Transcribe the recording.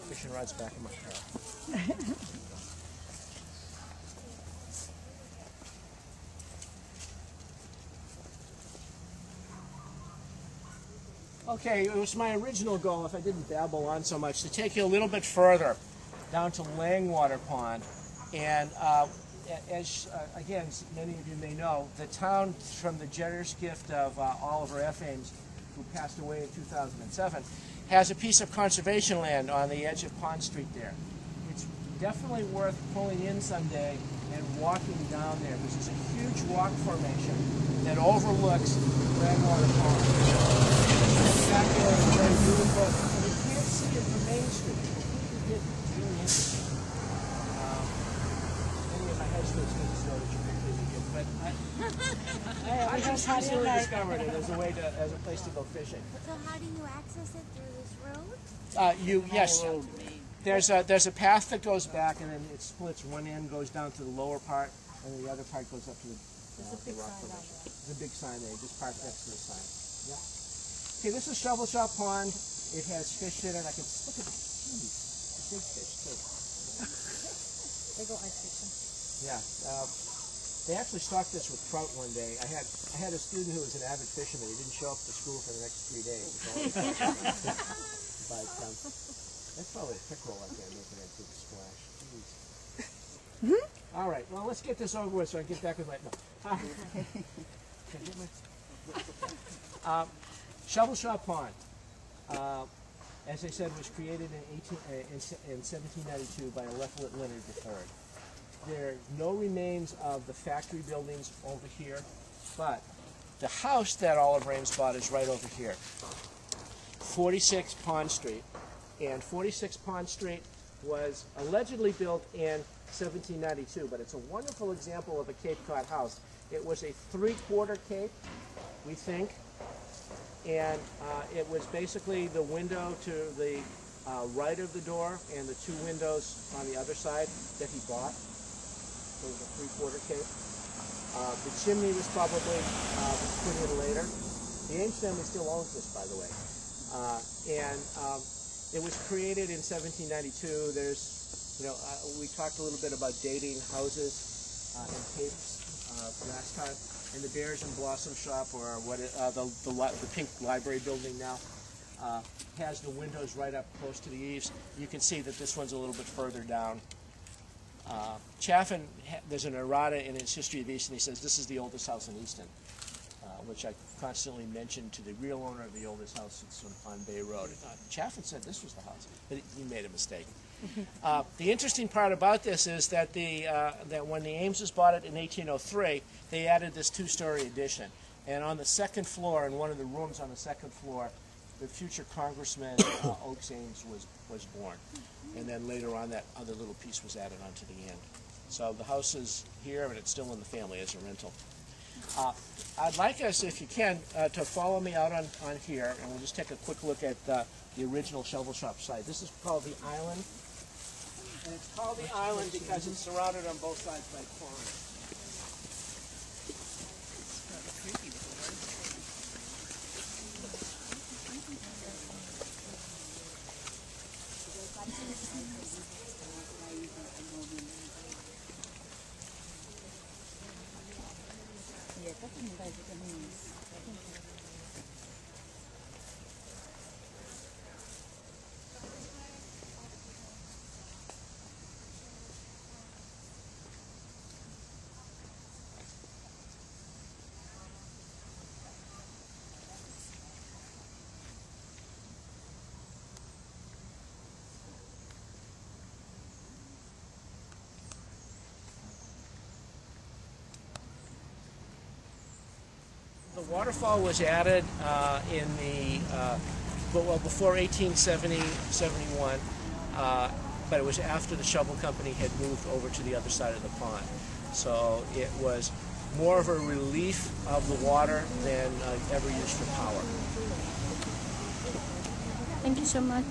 Fishing rod's back in my car. Okay, it was my original goal, if I didn't babble on so much, to take you a little bit further down to Langwater Pond. And again, many of you may know, the town, from the generous gift of Oliver F. Ames, who passed away in 2007, has a piece of conservation land on the edge of Pond Street there. It's definitely worth pulling in someday and walking down there. This is a huge rock formation that overlooks Langwater Pond. Spectacular, very beautiful. And you can't see it from Main Street. Completely hidden. It's really interesting. Many of my high school students know that you're completely hidden, but I just recently discovered it as a place to go fishing. So how do you access it through this road? Yes. There's a path that goes back, and then it splits. One end goes down to the lower part, and then the other part goes up to the rock formation. There's a big sign there. Just park next to the sign. Yeah. Okay, this is Shovel Shop Pond. It has fish in it. I can look at the big fish too. They go ice fishing. Yeah. They actually stocked this with trout one day. I had a student who was an avid fisherman. He didn't show up to school for the next 3 days. But that's probably a pickerel out there making that big splash. Jeez. All right. Well, let's get this over with so I can get back with my. No. Can I get my? Shovel Shop Pond, as I said, was created in 1792 by Eliphalet Leonard III. There are no remains of the factory buildings over here, but the house that Oliver Ames bought is right over here, 46 Pond Street. And 46 Pond Street was allegedly built in 1792, but it's a wonderful example of a Cape Cod house. It was a 3/4 Cape, we think. And it was basically the window to the right of the door and the 2 windows on the other side that he bought. So it was a 3/4 Cape. The chimney was probably put in later. The Ames family still owns this, by the way. It was created in 1792. There's, we talked a little bit about dating houses and capes last time. And the Bears and Blossom Shop, or what the pink library building now, has the windows right up close to the eaves. You can see that this one's a little bit further down. Chaffin, there's an errata in his History of Easton. He says this is the oldest house in Easton, which I constantly mentioned to the real owner of the oldest house. It's on Bay Road. Chaffin said this was the house, but he made a mistake. The interesting part about this is that that when the Ameses bought it in 1803, they added this 2-story addition. And on the second floor, in one of the rooms on the second floor, the future Congressman Oakes Ames was born. And then later on, that other little piece was added onto the end. So the house is here, and it's still in the family as a rental. I'd like us, if you can, to follow me out on here, and we'll just take a quick look at the original Shovel Shop site. This is called the Island. And it's called the Island because it's surrounded on both sides by ponds. The waterfall was added before 1870-71, but it was after the shovel company had moved over to the other side of the pond. So it was more of a relief of the water than ever used for power. Thank you so much.